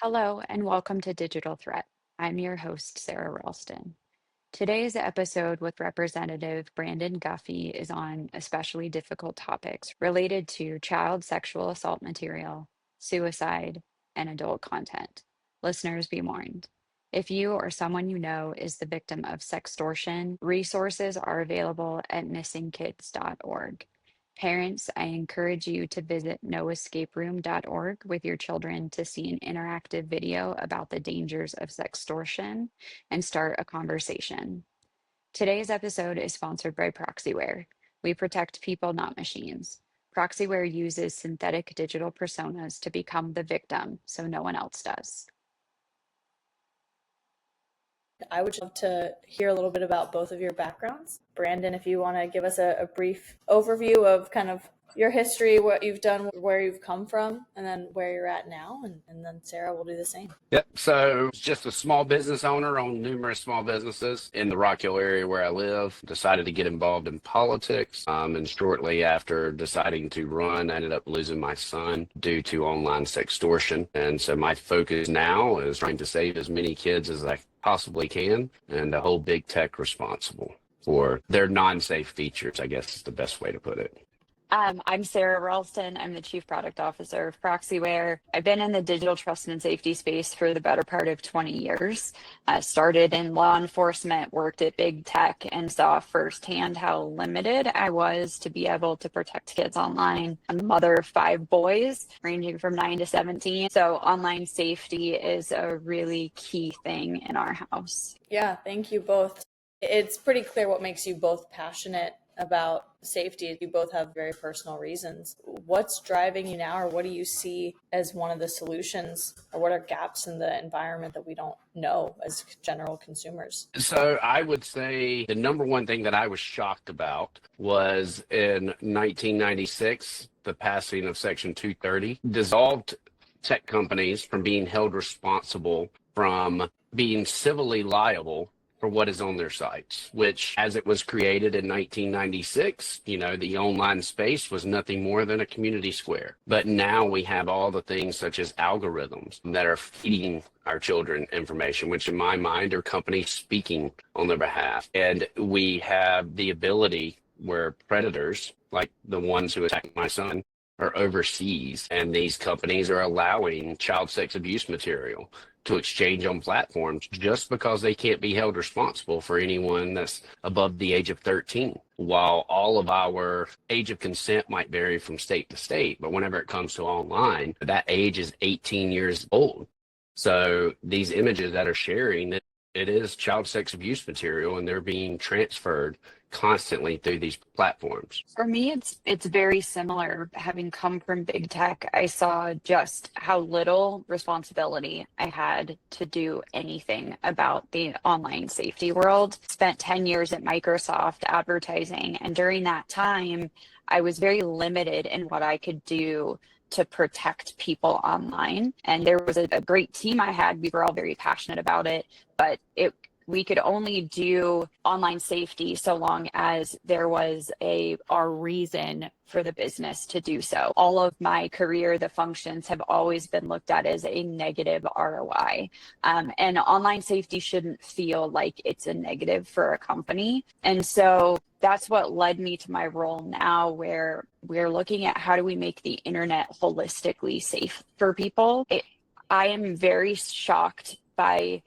Hello and welcome to Digital Threat. I'm your host, Sarah Ralston. Today's episode with Representative Brandon Guffey is on especially difficult topics related to child sexual assault material, suicide, and adult content. Listeners be warned. If you or someone you know is the victim of sextortion, resources are available at missingkids.org. Parents, I encourage you to visit noescaperoom.org with your children to see an interactive video about the dangers of sextortion and start a conversation. Today's episode is sponsored by Proxyware. We protect people, not machines. Proxyware uses synthetic digital personas to become the victim so no one else does. I would love to hear a little bit about both of your backgrounds. Brandon, if you want to give us a brief overview of kind of your history, what you've done, where you've come from, and then where you're at now. And then Sarah will do the same. Yep. So just a small business owner, own numerous small businesses in the Rock Hill area where I live. Decided to get involved in politics. And shortly after deciding to run, I ended up losing my son due to online sextortion. And so my focus now is trying to save as many kids as I possibly can and to hold big tech responsible for their non-safe features, I guess is the best way to put it. I'm Sarah Ralston. I'm the Chief Product Officer of Proxyware. I've been in the digital trust and safety space for the better part of 20 years. Started in law enforcement, worked at big tech, and saw firsthand how limited I was to be able to protect kids online. I'm the mother of 5 boys, ranging from 9 to 17. So online safety is a really key thing in our house. Yeah, thank you both. It's pretty clear what makes you both passionate about safety. You both have very personal reasons. What's driving you now, or what do you see as one of the solutions, or what are gaps in the environment that we don't know as general consumers? So I would say the number one thing that I was shocked about was in 1996, the passing of Section 230 dissolved tech companies from being held responsible from being civilly liable for what is on their sites, which as it was created in 1996, the online space was nothing more than a community square. But now we have all the things such as algorithms that are feeding our children information, which in my mind are companies speaking on their behalf. And we have the ability where predators, like the ones who attacked my son, are overseas, and these companies are allowing child sex abuse material to exchange on platforms just because they can't be held responsible for anyone that's above the age of 13. While all of our age of consent might vary from state to state, but whenever it comes to online, that age is 18 years old. So these images that are sharing, it is child sex abuse material, and they're being transferred constantly through these platforms. For me, it's very similar. Having come from big tech, I saw just how little responsibility I had to do anything about the online safety world. Spent 10 years at Microsoft advertising, and during that time, I was very limited in what I could do to protect people online. And there was a great team I had. We were all very passionate about it, but we could only do online safety so long as there was our reason for the business to do so. All of my career, the functions have always been looked at as a negative ROI. And online safety shouldn't feel like it's a negative for a company. And so that's what led me to my role now, where we're looking at how do we make the internet holistically safe for people. I am very shocked by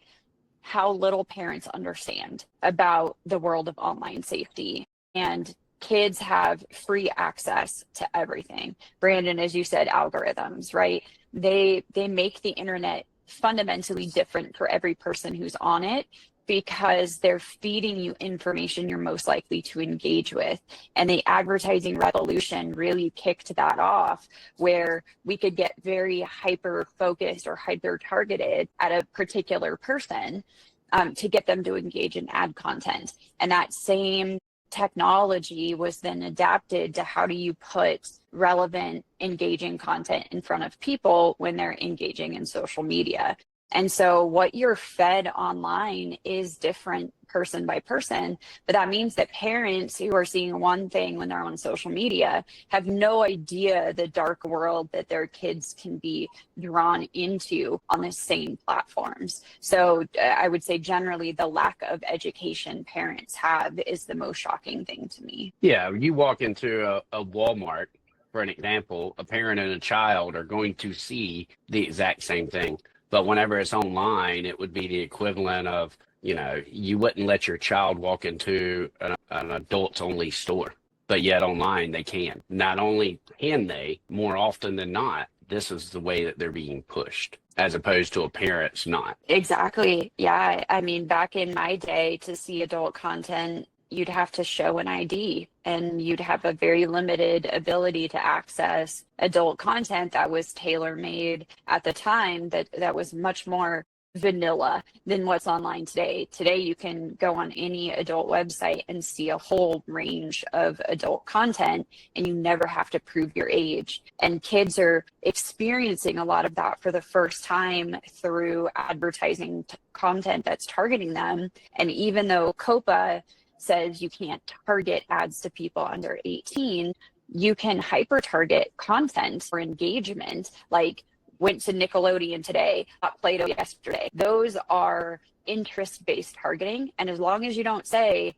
how little parents understand about the world of online safety. And kids have free access to everything. Brandon, as you said, algorithms, right? They make the internet fundamentally different for every person who's on it, because they're feeding you information you're most likely to engage with. And the advertising revolution really kicked that off, where we could get very hyper focused or hyper targeted at a particular person to get them to engage in ad content. And that same technology was then adapted to how do you put relevant, engaging content in front of people when they're engaging in social media. And so what you're fed online is different person by person, but that means that parents who are seeing one thing when they're on social media have no idea the dark world that their kids can be drawn into on the same platforms. So I would say generally the lack of education parents have is the most shocking thing to me. Yeah, you walk into a Walmart, for an example, a parent and a child are going to see the exact same thing. But whenever it's online, it would be the equivalent of, you wouldn't let your child walk into an adults only store, but yet online they can. Not only can they, more often than not, this is the way that they're being pushed, as opposed to a parent's not. Exactly. Yeah. I mean, back in my day, to see adult content, you'd have to show an ID and you'd have a very limited ability to access adult content that was tailor-made at the time, that was much more vanilla than what's online today. Today, you can go on any adult website and see a whole range of adult content, and you never have to prove your age. And kids are experiencing a lot of that for the first time through advertising content that's targeting them. And even though COPA says you can't target ads to people under 18, you can hyper target content for engagement, like went to Nickelodeon today, got Play-Doh yesterday. Those are interest-based targeting. And as long as you don't say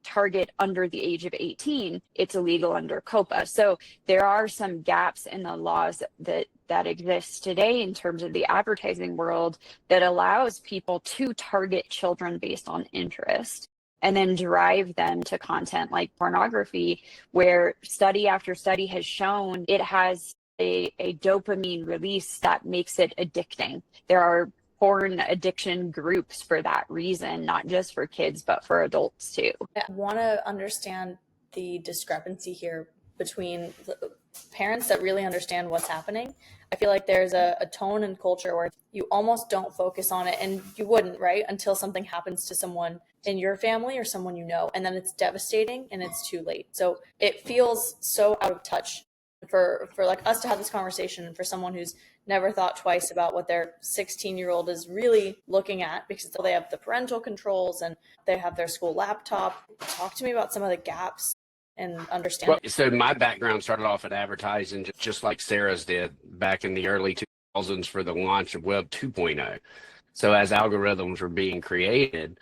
target under the age of 18, it's illegal under COPA. So there are some gaps in the laws that exist today in terms of the advertising world that allows people to target children based on interest and then drive them to content like pornography, where study after study has shown it has a dopamine release that makes it addicting. There are porn addiction groups for that reason, not just for kids, but for adults too. I want to understand the discrepancy here between the parents that really understand what's happening. I feel like there's a tone and culture where you almost don't focus on it, and you wouldn't, right? Until something happens to someone in your family or someone you know, and then it's devastating and it's too late. So it feels so out of touch for like us to have this conversation, and for someone who's never thought twice about what their 16-year-old is really looking at, because they have the parental controls and they have their school laptop. Talk to me about some of the gaps and understand. Well, so my background started off in advertising, just like Sarah's did back in the early 2000s for the launch of Web 2.0. So as algorithms were being created,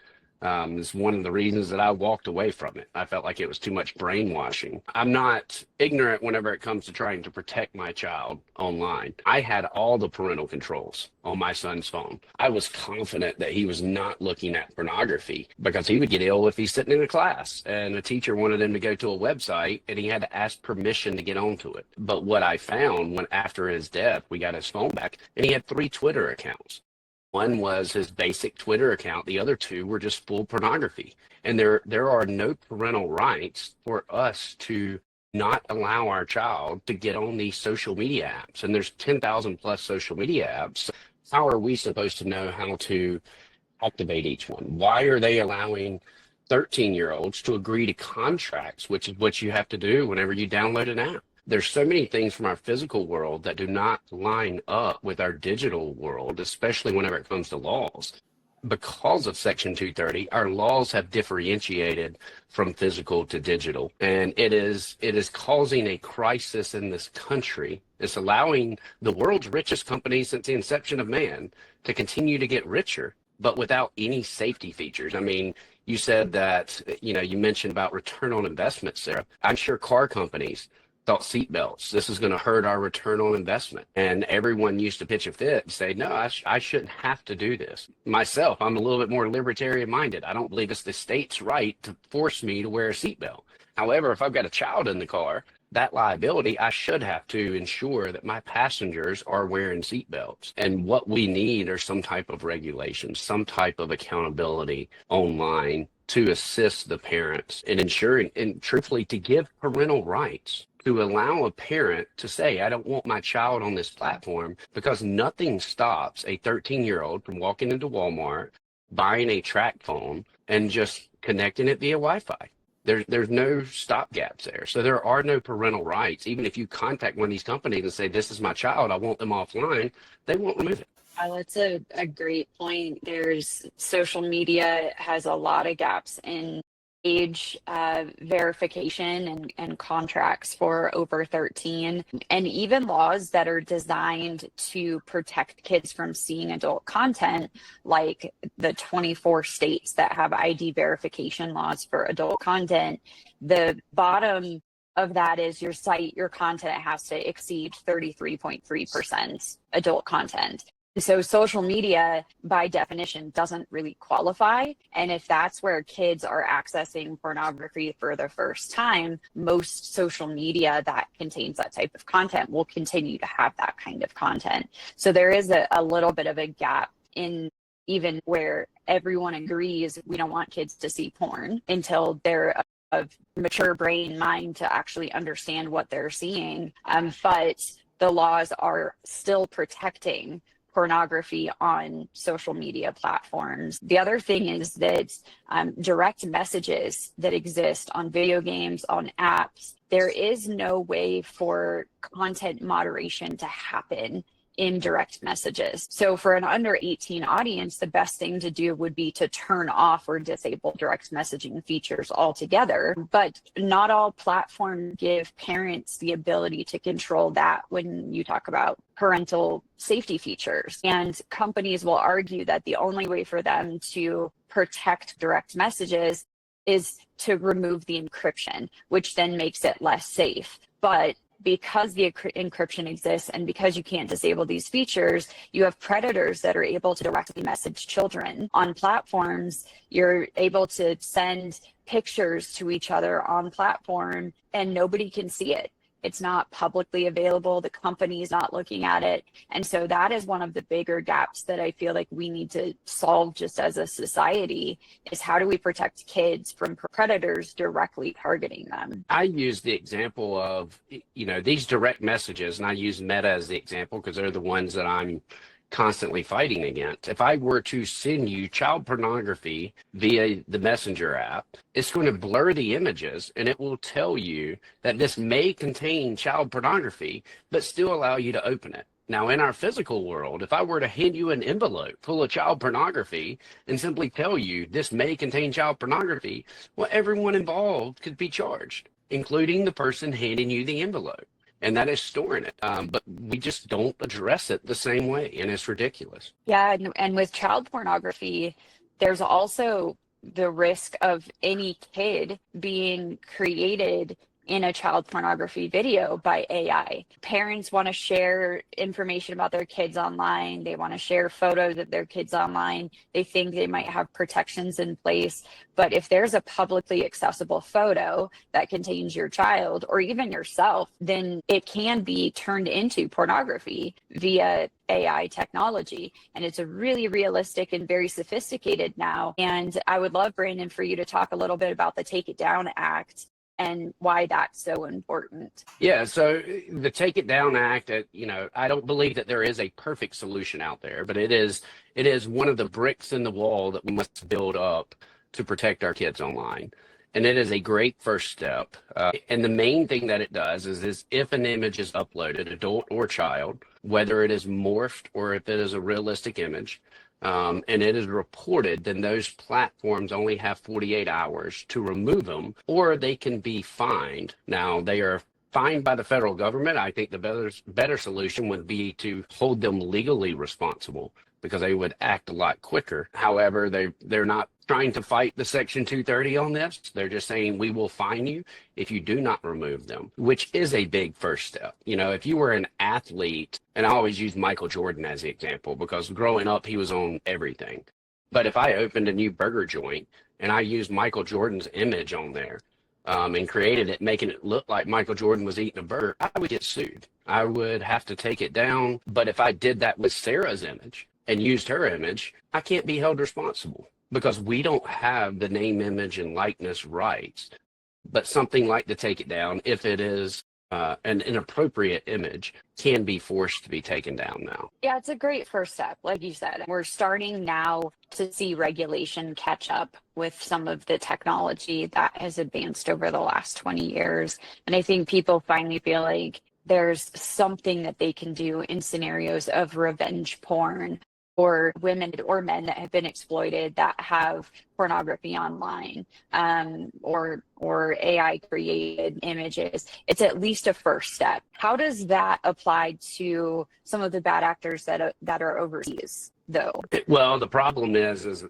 is one of the reasons that I walked away from it. I felt like it was too much brainwashing. I'm not ignorant whenever it comes to trying to protect my child online. I had all the parental controls on my son's phone. I was confident that he was not looking at pornography, because he would get ill if he's sitting in a class and a teacher wanted him to go to a website and he had to ask permission to get onto it. But what I found when after his death, we got his phone back and he had 3 Twitter accounts. One was his basic Twitter account. The other 2 were just full pornography. And there are no parental rights for us to not allow our child to get on these social media apps. And there's 10,000 plus social media apps. How are we supposed to know how to activate each one? Why are they allowing 13-year-olds to agree to contracts, which is what you have to do whenever you download an app? There's so many things from our physical world that do not line up with our digital world, especially whenever it comes to laws. Because of Section 230, our laws have differentiated from physical to digital. And it is causing a crisis in this country. It's allowing the world's richest companies since the inception of man to continue to get richer, but without any safety features. I mean, you said that, you mentioned about return on investment, Sarah. I'm sure car companies thought seatbelts, this is going to hurt our return on investment. And everyone used to pitch a fit and say, no, I shouldn't have to do this. Myself, I'm a little bit more libertarian minded. I don't believe it's the state's right to force me to wear a seatbelt. However, if I've got a child in the car, that liability, I should have to ensure that my passengers are wearing seatbelts. And what we need are some type of regulations, some type of accountability online to assist the parents in ensuring, and truthfully, to give parental rights, to allow a parent to say, I don't want my child on this platform, because nothing stops a 13-year-old from walking into Walmart, buying a track phone, and just connecting it via Wi-Fi. There's no stop gaps there. So there are no parental rights. Even if you contact one of these companies and say, this is my child, I want them offline, they won't remove it. That's a great point. There's social media has a lot of gaps in age verification and contracts for over 13, and even laws that are designed to protect kids from seeing adult content, like the 24 states that have ID verification laws for adult content. The bottom of that is your content has to exceed 33.3% adult content. So social media, by definition, doesn't really qualify. And if that's where kids are accessing pornography for the first time, most social media that contains that type of content will continue to have that kind of content. So there is a little bit of a gap in even where everyone agrees we don't want kids to see porn until they're of mature brain mind to actually understand what they're seeing. But the laws are still protecting pornography on social media platforms. The other thing is that direct messages that exist on video games, on apps, there is no way for content moderation to happen in direct messages. So for an under 18 audience, the best thing to do would be to turn off or disable direct messaging features altogether. But not all platforms give parents the ability to control that when you talk about parental safety features. And companies will argue that the only way for them to protect direct messages is to remove the encryption, which then makes it less safe. But because the encryption exists and because you can't disable these features, you have predators that are able to directly message children on platforms. You're able to send pictures to each other on platform and nobody can see it. It's not publicly available. The company is not looking at it. And so that is one of the bigger gaps that I feel like we need to solve just as a society, is how do we protect kids from predators directly targeting them? I use the example of, these direct messages, and I use Meta as the example because they're the ones that I'm constantly fighting against. If I were to send you child pornography via the Messenger app, it's going to blur the images and it will tell you that this may contain child pornography, but still allow you to open it. Now, in our physical world, if I were to hand you an envelope full of child pornography and simply tell you this may contain child pornography, well, everyone involved could be charged, including the person handing you the envelope. And that is storing it. But we just don't address it the same way. And it's ridiculous. Yeah. And with child pornography, there's also the risk of any kid being created in a child pornography video by AI. Parents want to share information about their kids online. They want to share photos of their kids online. They think they might have protections in place. But if there's a publicly accessible photo that contains your child or even yourself, then it can be turned into pornography via AI technology. And it's a really realistic and very sophisticated now. And I would love, Brandon, for you to talk a little bit about the Take It Down Act and why that's so important. Yeah, so the Take It Down Act, I don't believe that there is a perfect solution out there, but it is one of the bricks in the wall that we must build up to protect our kids online. And it is a great first step. And the main thing that it does is if an image is uploaded, adult or child, whether it is morphed or if it is a realistic image, and it is reported, then those platforms only have 48 hours to remove them, or they can be fined. Now, they are fined by the federal government. I think the better solution would be to hold them legally responsible because they would act a lot quicker. However, they're not trying to fight the Section 230 on this. They're just saying, we will fine you if you do not remove them, which is a big first step. If you were an athlete, and I always use Michael Jordan as the example because growing up, he was on everything. But if I opened a new burger joint and I used Michael Jordan's image on there and created it, making it look like Michael Jordan was eating a burger, I would get sued. I would have to take it down. But if I did that with Sarah's image and used her image, I can't be held responsible because we don't have the name, image, and likeness rights. But something like the Take It Down, if it is an inappropriate image, can be forced to be taken down now. Yeah, it's a great first step. Like you said, we're starting now to see regulation catch up with some of the technology that has advanced over the last 20 years. And I think people finally feel like there's something that they can do in scenarios of revenge porn or women or men that have been exploited that have pornography online, or AI created images. It's at least a first step. How does that apply to some of the bad actors that are overseas, though? Well, the problem is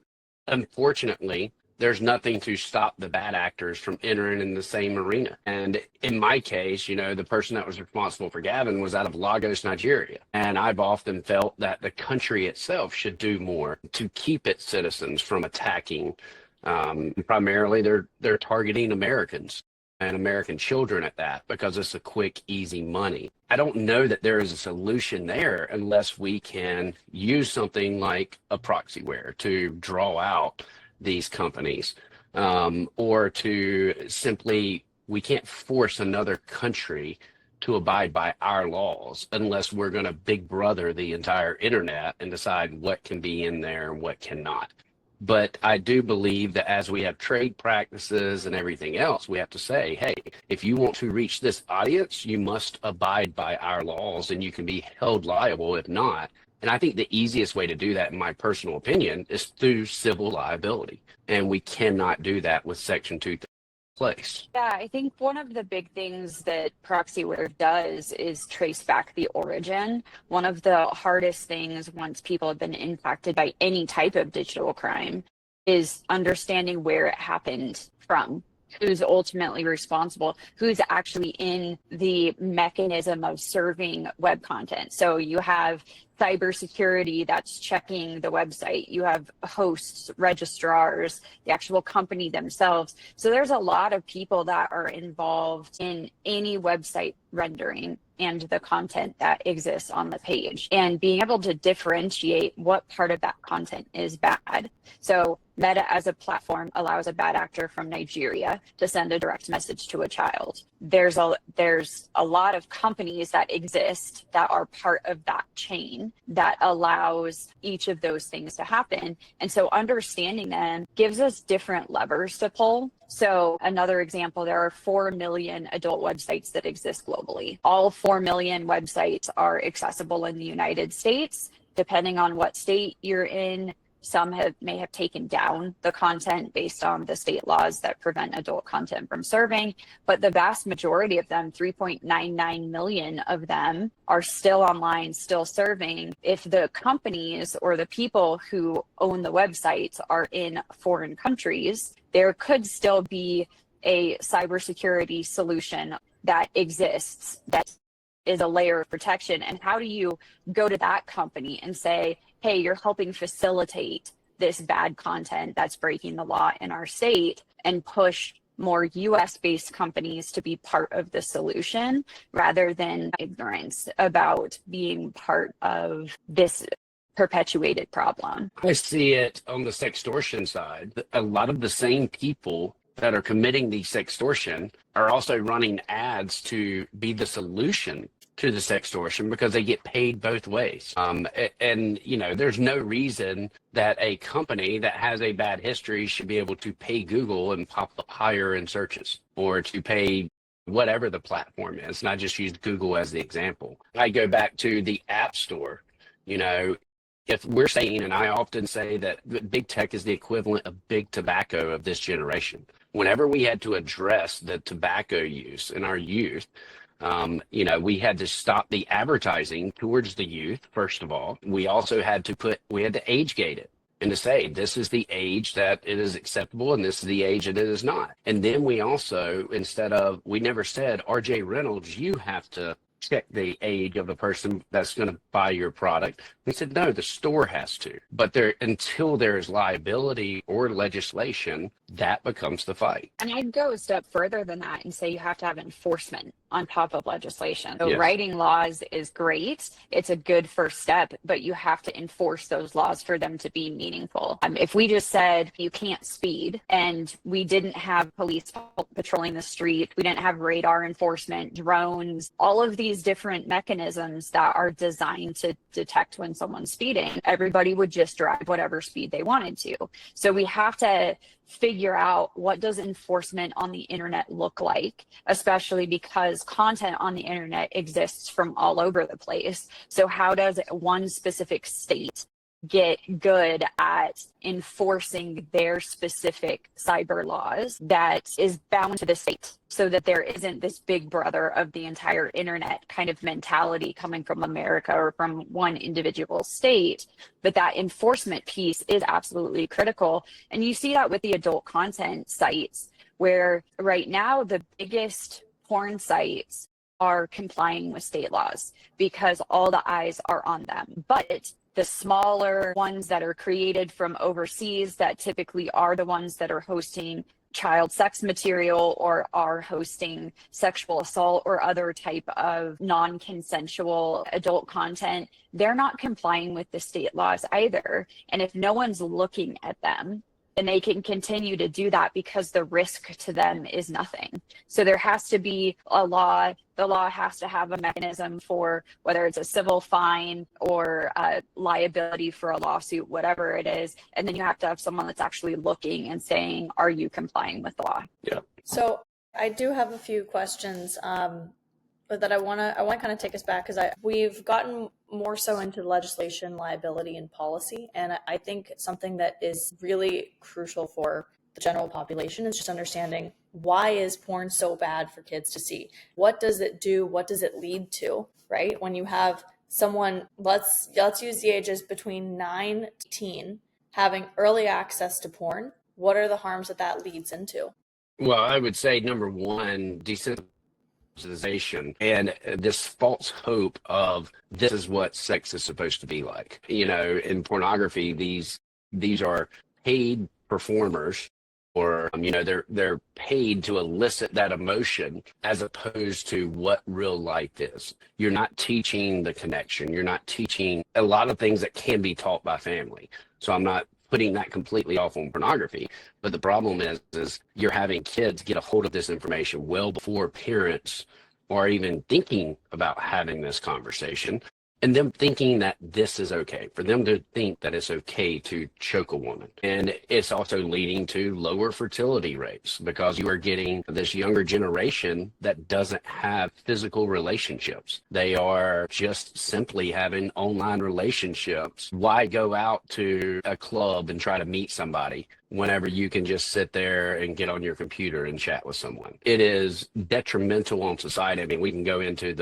unfortunately, there's nothing to stop the bad actors from entering in the same arena. And in my case, the person that was responsible for Gavin was out of Lagos, Nigeria. And I've often felt that the country itself should do more to keep its citizens from attacking. Primarily, they're targeting Americans and American children at that, because it's a quick, easy money. I don't know that there is a solution there unless we can use something like a proxyware to draw out these companies, or to simply, we can't force another country to abide by our laws unless we're going to big brother the entire internet and decide what can be in there and what cannot. But I do believe that as we have trade practices and everything else, we have to say, hey, if you want to reach this audience, you must abide by our laws, and you can be held liable if not. And I think the easiest way to do that, in my personal opinion, is through civil liability. And we cannot do that with Section 230 place. Yeah, I think one of the big things that proxyware does is trace back the origin. One of the hardest things once people have been impacted by any type of digital crime is understanding where it happened from, who's ultimately responsible, who's actually in the mechanism of serving web content. So you have cybersecurity that's checking the website. You have hosts, registrars, the actual company themselves. So there's a lot of people that are involved in any website rendering and the content that exists on the page, and being able to differentiate what part of that content is bad. So Meta as a platform allows a bad actor from Nigeria to send a direct message to a child. There's a lot of companies that exist that are part of that chain that allows each of those things to happen. And so understanding them gives us different levers to pull. So another example, there are 4 million adult websites that exist globally. All 4 million websites are accessible in the United States. Depending on what state you're in, some may have taken down the content based on the state laws that prevent adult content from serving, but the vast majority of them, 3.99 million of them, are still online, still serving. If the companies or the people who own the websites are in foreign countries, there could still be a cybersecurity solution that exists that is a layer of protection. And how do you go to that company and say, hey, you're helping facilitate this bad content that's breaking the law in our state, and push more US-based companies to be part of the solution rather than ignorance about being part of this perpetuated problem? I see it on the sextortion side. A lot of the same people that are committing the sextortion are also running ads to be the solution to the sextortion, because they get paid both ways. And there's no reason that a company that has a bad history should be able to pay Google and pop up higher in searches, or to pay whatever the platform is. And I just used Google as the example. I go back to the App Store. If we're saying, and I often say that big tech is the equivalent of big tobacco of this generation. Whenever we had to address the tobacco use in our youth, we had to stop the advertising towards the youth, first of all. We also had to age gate it, and to say, this is the age that it is acceptable, and this is the age that it is not. And then we also, we never said, RJ Reynolds, you have to check the age of the person that's going to buy your product. We said, no, the store has to. But until there is liability or legislation, that becomes the fight. And I'd go a step further than that and say you have to have enforcement on top of legislation. So Yes. Writing laws is great. It's a good first step, but you have to enforce those laws for them to be meaningful. If we just said you can't speed, and we didn't have police patrolling the street, we didn't have radar enforcement, drones, all of these these different mechanisms that are designed to detect when someone's speeding, everybody would just drive whatever speed they wanted to. So we have to figure out, what does enforcement on the internet look like, especially because content on the internet exists from all over the place. So how does one specific state get good at enforcing their specific cyber laws that is bound to the state, so that there isn't this big brother of the entire internet kind of mentality coming from America or from one individual state? But that enforcement piece is absolutely critical. And you see that with the adult content sites, where right now the biggest porn sites are complying with state laws because all the eyes are on them. But the smaller ones that are created from overseas, that typically are the ones that are hosting child sex material or are hosting sexual assault or other type of non-consensual adult content, they're not complying with the state laws either. And if no one's looking at them, then they can continue to do that because the risk to them is nothing. So there has to be a law. The law has to have a mechanism for whether it's a civil fine or liability for a lawsuit, whatever it is. And then you have to have someone that's actually looking and saying, are you complying with the law? Yeah. So I do have a few questions, but that I want to kind of take us back, because we've gotten more so into legislation, liability, and policy. And I think something that is really crucial for the general population is just understanding, why is porn so bad for kids to see? What does it do? What does it lead to, right? When you have someone, let's use the ages between 9 to 18, having early access to porn, what are the harms that leads into? Well, I would say number one, desensitization and this false hope of this is what sex is supposed to be like. You know, in pornography, these are paid performers, or they're paid to elicit that emotion, as opposed to what real life is. You're not teaching the connection. You're not teaching a lot of things that can be taught by family. So I'm not putting that completely off on pornography, but the problem is you're having kids get a hold of this information well before parents are even thinking about having this conversation, and them thinking that this is okay, for them to think that it's okay to choke a woman. And it's also leading to lower fertility rates, because you are getting this younger generation that doesn't have physical relationships. They are just simply having online relationships. Why go out to a club and try to meet somebody whenever you can just sit there and get on your computer and chat with someone? It is detrimental on society. I mean, we can go into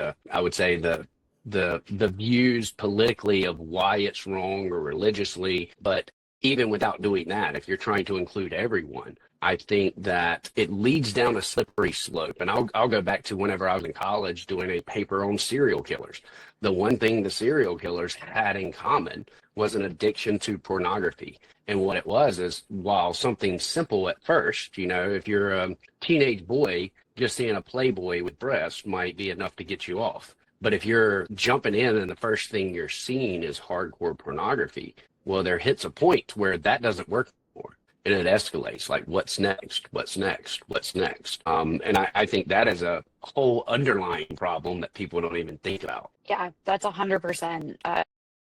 the views politically of why it's wrong, or religiously, but even without doing that, if you're trying to include everyone, I think that it leads down a slippery slope. And I'll go back to whenever I was in college doing a paper on serial killers. The one thing the serial killers had in common was an addiction to pornography. And what it was is, while something simple at first, if you're a teenage boy, just seeing a Playboy with breasts might be enough to get you off. But if you're jumping in and the first thing you're seeing is hardcore pornography, well, there hits a point where that doesn't work anymore. And it escalates, like, what's next? What's next? What's next? And I think that is a whole underlying problem that people don't even think about. Yeah, that's 100%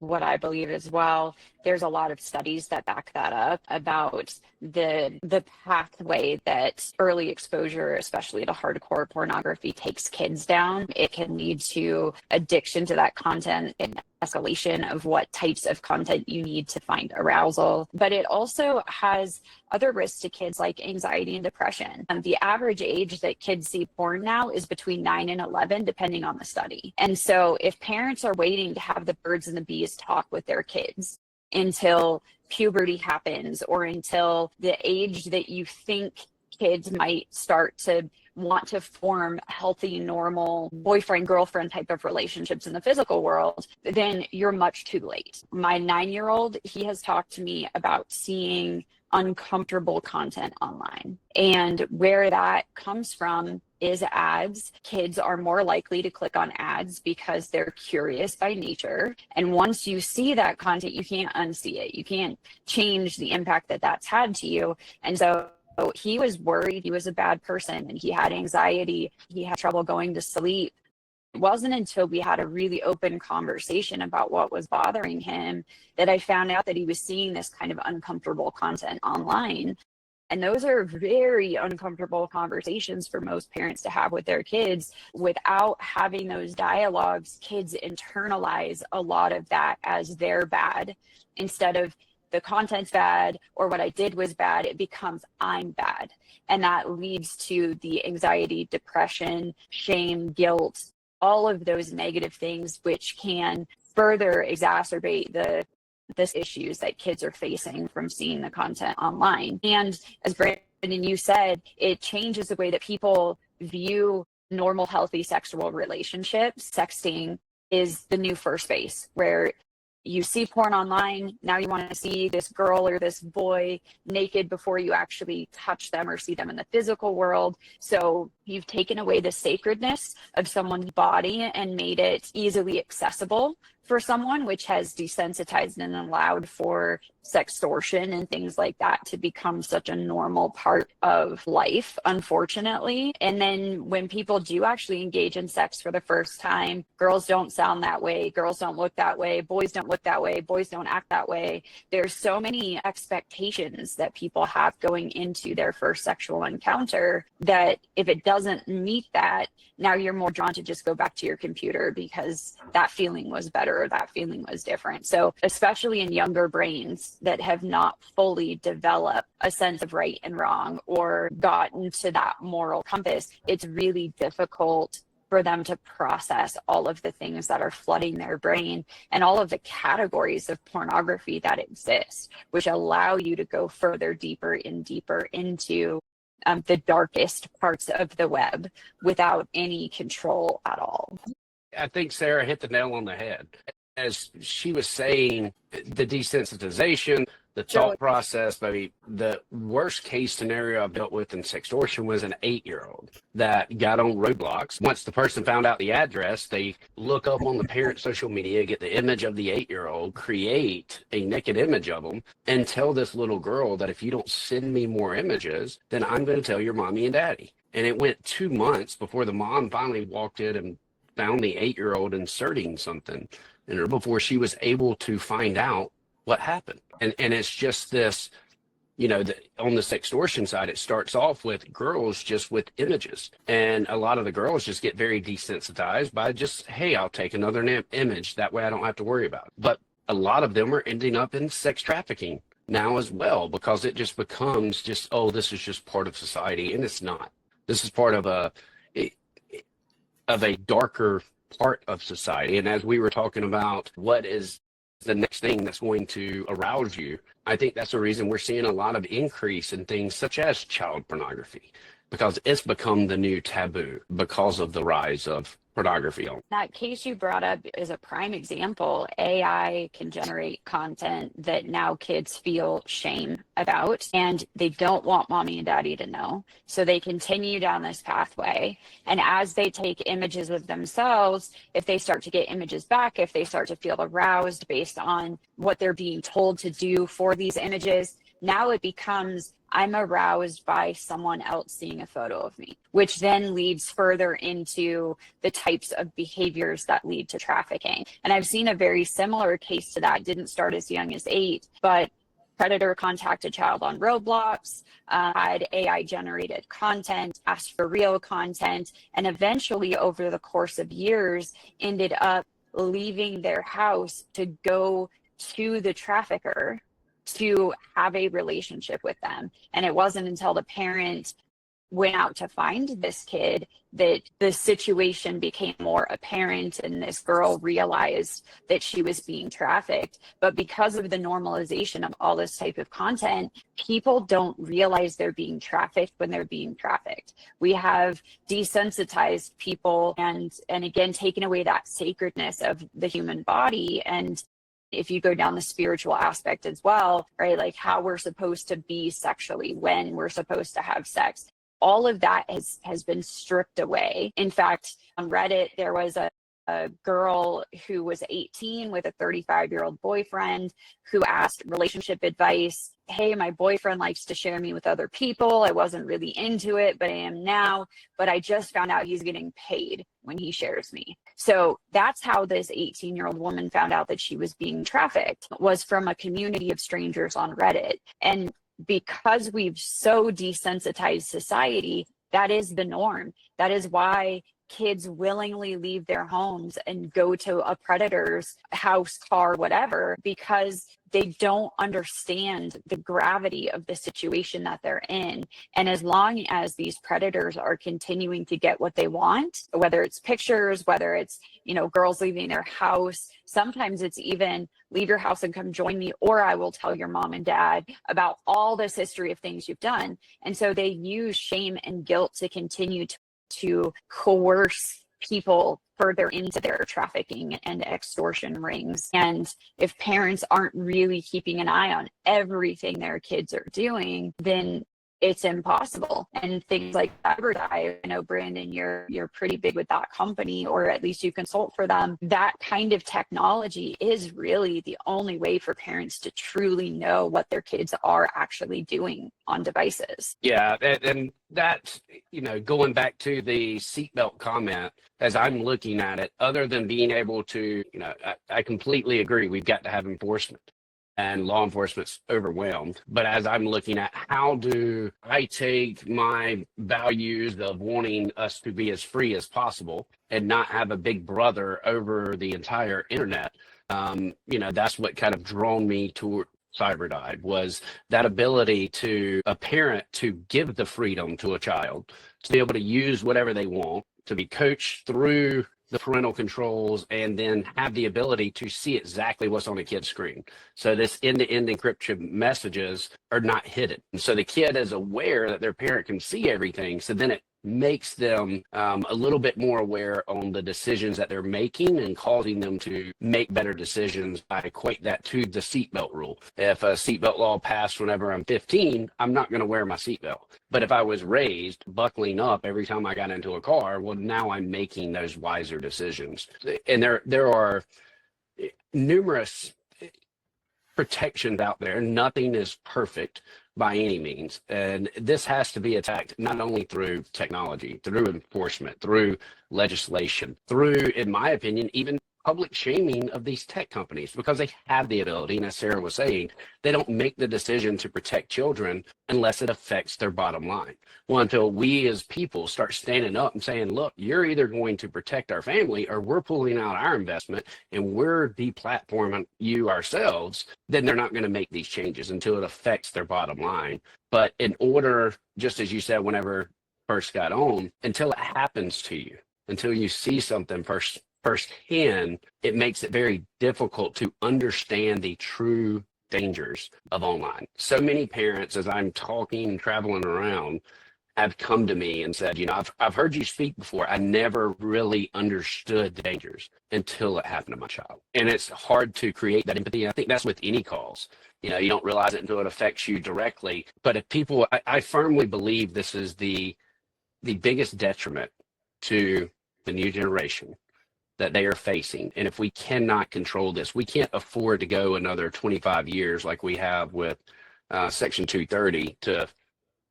what I believe as well. There's a lot of studies that back that up about the pathway that early exposure, especially to hardcore pornography, takes kids down. It can lead to addiction to that content and escalation of what types of content you need to find arousal. But it also has other risks to kids, like anxiety and depression. The average age that kids see porn now is between 9 and 11, depending on the study. And so if parents are waiting to have the birds and the bees talk with their kids until puberty happens, or until the age that you think kids might start to want to form healthy, normal boyfriend, girlfriend type of relationships in the physical world, then you're much too late. My 9-year-old, he has talked to me about seeing uncomfortable content online. And where that comes from is ads. Kids are more likely to click on ads because they're curious by nature. And once you see that content, you can't unsee it. You can't change the impact that that's had to you. And so he was worried he was a bad person, and he had anxiety. He had trouble going to sleep. It wasn't until we had a really open conversation about what was bothering him that I found out that he was seeing this kind of uncomfortable content online. And those are very uncomfortable conversations for most parents to have with their kids. Without having those dialogues, kids internalize a lot of that as their bad. Instead of the content's bad or what I did was bad, it becomes I'm bad. And that leads to the anxiety, depression, shame, guilt, all of those negative things, which can further exacerbate the issues that kids are facing from seeing the content online. And as Brandon, you said, it changes the way that people view normal, healthy sexual relationships. Sexting is the new first base, where you see porn online, now you want to see this girl or this boy naked before you actually touch them or see them in the physical world. So you've taken away the sacredness of someone's body and made it easily accessible for someone, which has desensitized and allowed for sextortion and things like that to become such a normal part of life, unfortunately. And then when people do actually engage in sex for the first time, girls don't sound that way, girls don't look that way, boys don't look that way, boys don't act that way. There's so many expectations that people have going into their first sexual encounter that if it doesn't meet that, now you're more drawn to just go back to your computer because that feeling was better or that feeling was different. So especially in younger brains that have not fully developed a sense of right and wrong or gotten to that moral compass, it's really difficult for them to process all of the things that are flooding their brain and all of the categories of pornography that exist, which allow you to go further, deeper and deeper into the darkest parts of the web without any control at all. I think Sarah hit the nail on the head. As she was saying, the desensitization, the thought process, maybe the worst case scenario I've dealt with in sextortion was an 8-year-old that got on Roblox. Once the person found out the address, they look up on the parent social media, get the image of the 8-year-old, create a naked image of them, and tell this little girl that if you don't send me more images, then I'm going to tell your mommy and daddy. And it went 2 months before the mom finally walked in and found the 8-year-old inserting something in her before she was able to find out what happened. And it's just this, on the sextortion side, it starts off with girls just with images. And a lot of the girls just get very desensitized by just, hey, I'll take another image. That way I don't have to worry about it. But a lot of them are ending up in sex trafficking now as well, because it just becomes just, oh, this is just part of society. And it's not. This is part of a darker part of society. And as we were talking about what is the next thing that's going to arouse you, I think that's the reason we're seeing a lot of increase in things such as child pornography, because it's become the new taboo because of the rise of pornography. That case you brought up is a prime example. AI can generate content that now kids feel shame about, and they don't want mommy and daddy to know. So they continue down this pathway. And as they take images of themselves, if they start to get images back, if they start to feel aroused based on what they're being told to do for these images, now it becomes, I'm aroused by someone else seeing a photo of me, which then leads further into the types of behaviors that lead to trafficking. And I've seen a very similar case to that. Didn't start as young as 8, but predator contacted child on Roblox, had AI generated content, asked for real content, and eventually over the course of years ended up leaving their house to go to the trafficker to have a relationship with them. And it wasn't until the parent went out to find this kid that the situation became more apparent and this girl realized that she was being trafficked. But because of the normalization of all this type of content, people don't realize they're being trafficked when they're being trafficked. We have desensitized people and again taken away that sacredness of the human body. And if you go down the spiritual aspect as well, right, like how we're supposed to be sexually, when we're supposed to have sex, all of that has been stripped away. In fact, on Reddit, there was a a girl who was 18 with a 35-year-old boyfriend who asked relationship advice. Hey, my boyfriend likes to share me with other people. I wasn't really into it, but I am now. But I just found out he's getting paid when he shares me. So that's how this 18-year-old woman found out that she was being trafficked, was from a community of strangers on Reddit. And because we've so desensitized society, that is the norm. That is why kids willingly leave their homes and go to a predator's house, car, whatever, because they don't understand the gravity of the situation that they're in. And as long as these predators are continuing to get what they want, whether it's pictures, whether it's, girls leaving their house, sometimes it's even leave your house and come join me, or I will tell your mom and dad about all this history of things you've done. And so they use shame and guilt to continue to coerce people further into their trafficking and extortion rings. And if parents aren't really keeping an eye on everything their kids are doing, then it's impossible. And things like CyberDive, I know, Brandon, you're pretty big with that company, or at least you consult for them. That kind of technology is really the only way for parents to truly know what their kids are actually doing on devices. Yeah, and that's, going back to the seatbelt comment, as I'm looking at it, other than being able to, I completely agree, we've got to have enforcement. And law enforcement's overwhelmed. But as I'm looking at how do I take my values of wanting us to be as free as possible and not have a big brother over the entire internet, that's what kind of drawn me toward CyberDive, was that ability to a parent to give the freedom to a child to be able to use whatever they want, to be coached through the parental controls, and then have the ability to see exactly what's on a kid's screen. So this end-to-end encryption messages are not hidden. And so the kid is aware that their parent can see everything. So then it makes them a little bit more aware on the decisions that they're making and causing them to make better decisions. I equate that to the seatbelt rule. If a seatbelt law passed whenever I'm 15, I'm not going to wear my seatbelt. But if I was raised buckling up every time I got into a car, well, now I'm making those wiser decisions. And there are numerous protections out there. Nothing is perfect by any means. And this has to be attacked not only through technology, through enforcement, through legislation, through, in my opinion, even public shaming of these tech companies, because they have the ability, and as Sarah was saying, they don't make the decision to protect children unless it affects their bottom line. Well, until we as people start standing up and saying, look, you're either going to protect our family or we're pulling out our investment and we're deplatforming you ourselves, then they're not going to make these changes until it affects their bottom line. But in order, just as you said, whenever first got on, until it happens to you, until you see something firsthand, it makes it very difficult to understand the true dangers of online. So many parents, as I'm talking and traveling around, have come to me and said, I've heard you speak before. I never really understood the dangers until it happened to my child. And it's hard to create that empathy. I think that's with any cause. You don't realize it until it affects you directly. But if people, I firmly believe this is the biggest detriment to the new generation that they are facing. And if we cannot control this, we can't afford to go another 25 years like we have with Section 230 to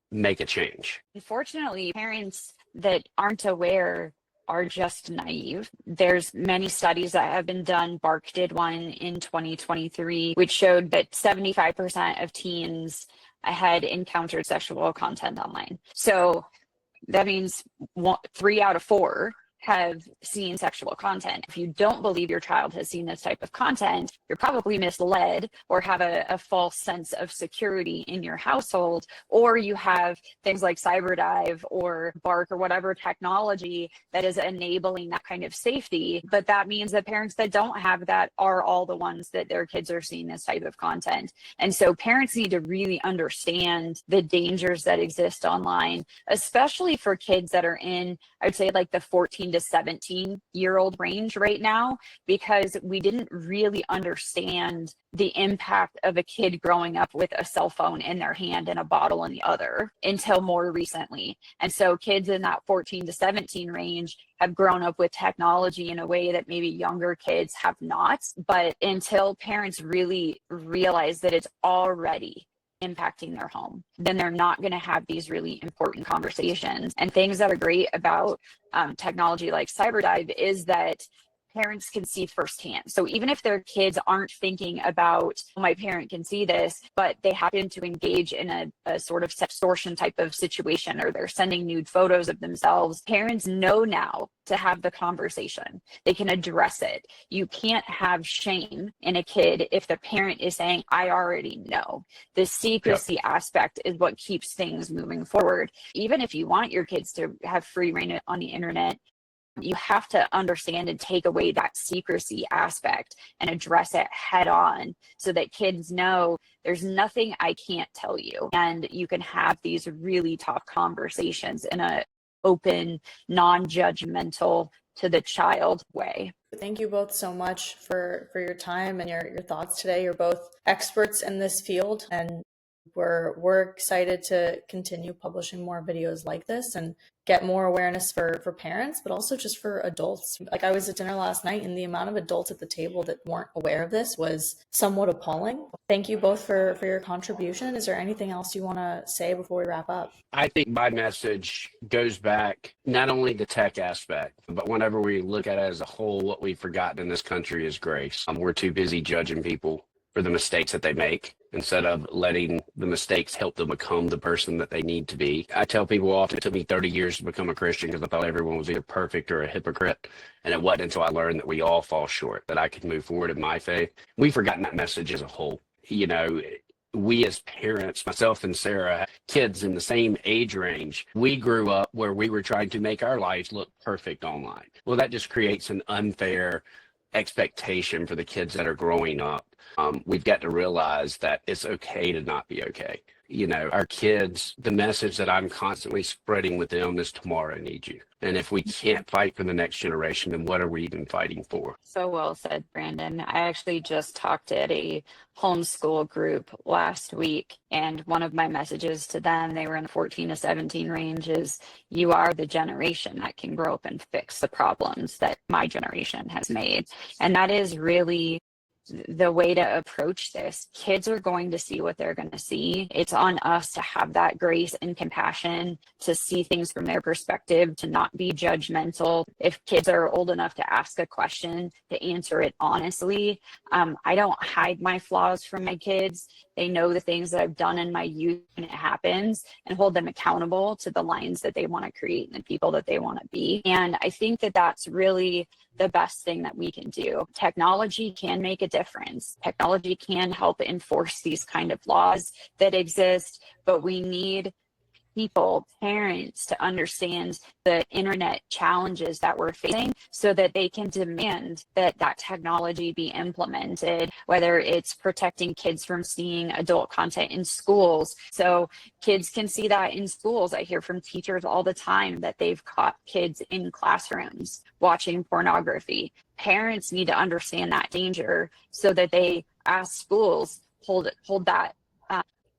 make a change. Unfortunately, parents that aren't aware are just naive. There's many studies that have been done. Bark did one in 2023, which showed that 75% of teens had encountered sexual content online. So that means 3 out of 4 have seen sexual content. If you don't believe your child has seen this type of content, you're probably misled or have a false sense of security in your household, or you have things like CyberDive or Bark or whatever technology that is enabling that kind of safety. But that means that parents that don't have that are all the ones that their kids are seeing this type of content. And so parents need to really understand the dangers that exist online, especially for kids that are in, I would say, like the 14 to to 17-year-old range right now, because we didn't really understand the impact of a kid growing up with a cell phone in their hand and a bottle in the other until more recently. And so kids in that 14 to 17 range have grown up with technology in a way that maybe younger kids have not. But until parents really realize that it's already impacting their home, then they're not going to have these really important conversations. And things that are great about technology like CyberDive is that parents can see firsthand. So even if their kids aren't thinking about, oh, my parent can see this, but they happen to engage in a sort of sextortion type of situation, or they're sending nude photos of themselves, parents know now to have the conversation. They can address it. You can't have shame in a kid if the parent is saying, I already know. The secrecy aspect is what keeps things moving forward. Even if you want your kids to have free reign on the internet, you have to understand and take away that secrecy aspect and address it head on, so that kids know there's nothing I can't tell you. And you can have these really tough conversations in a open, non-judgmental to the child way. Thank you both so much for your time and your thoughts today. You're both experts in this field, and we're excited to continue publishing more videos like this and get more awareness for parents, but also just for adults. Like, I was at dinner last night, and the amount of adults at the table that weren't aware of this was somewhat appalling. Thank you both for your contribution. Is there anything else you want to say before we wrap up? I think my message goes back not only the tech aspect, but whenever we look at it as a whole, what we've forgotten in this country is grace. We're too busy judging people for the mistakes that they make, instead of letting the mistakes help them become the person that they need to be. I tell people often, it took me 30 years to become a Christian because I thought everyone was either perfect or a hypocrite. And it wasn't until I learned that we all fall short that I could move forward in my faith. We've forgotten that message as a whole. You know, we as parents, myself and Sarah, kids in the same age range, we grew up where we were trying to make our lives look perfect online. Well, that just creates an unfair expectation for the kids that are growing up. We've got to realize that it's okay to not be okay. You know, our kids, the message that I'm constantly spreading with them is tomorrow needs you. And if we can't fight for the next generation, then what are we even fighting for? So well said, Brandon. I actually just talked at a homeschool group last week, and one of my messages to them, they were in the 14 to 17 range, is you are the generation that can grow up and fix the problems that my generation has made. And that is really the way to approach this. Kids are going to see what they're going to see. It's on us to have that grace and compassion, to see things from their perspective, to not be judgmental. If kids are old enough to ask a question, to answer it honestly. I don't hide my flaws from my kids. They know the things that I've done in my youth when it happens, and hold them accountable to the lines that they want to create and the people that they want to be. And I think that that's really the best thing that we can do. Technology can make a difference. Technology can help enforce these kind of laws that exist, but we need people, parents, to understand the internet challenges that we're facing, so that they can demand that that technology be implemented, whether it's protecting kids from seeing adult content in schools. So kids can see that in schools. I hear from teachers all the time that they've caught kids in classrooms watching pornography. Parents need to understand that danger, so that they, as schools, hold that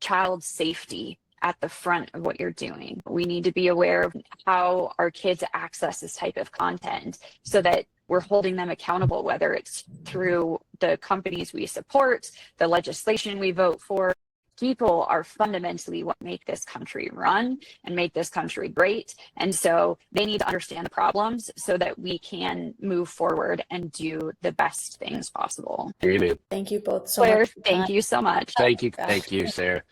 child safety at the front of what you're doing. We need to be aware of how our kids access this type of content, so that we're holding them accountable, whether it's through the companies we support, the legislation we vote for. People are fundamentally what make this country run and make this country great. And so they need to understand the problems, so that we can move forward and do the best things possible. Thank you both so Claire, much. thank you so much. Thank you, Sarah.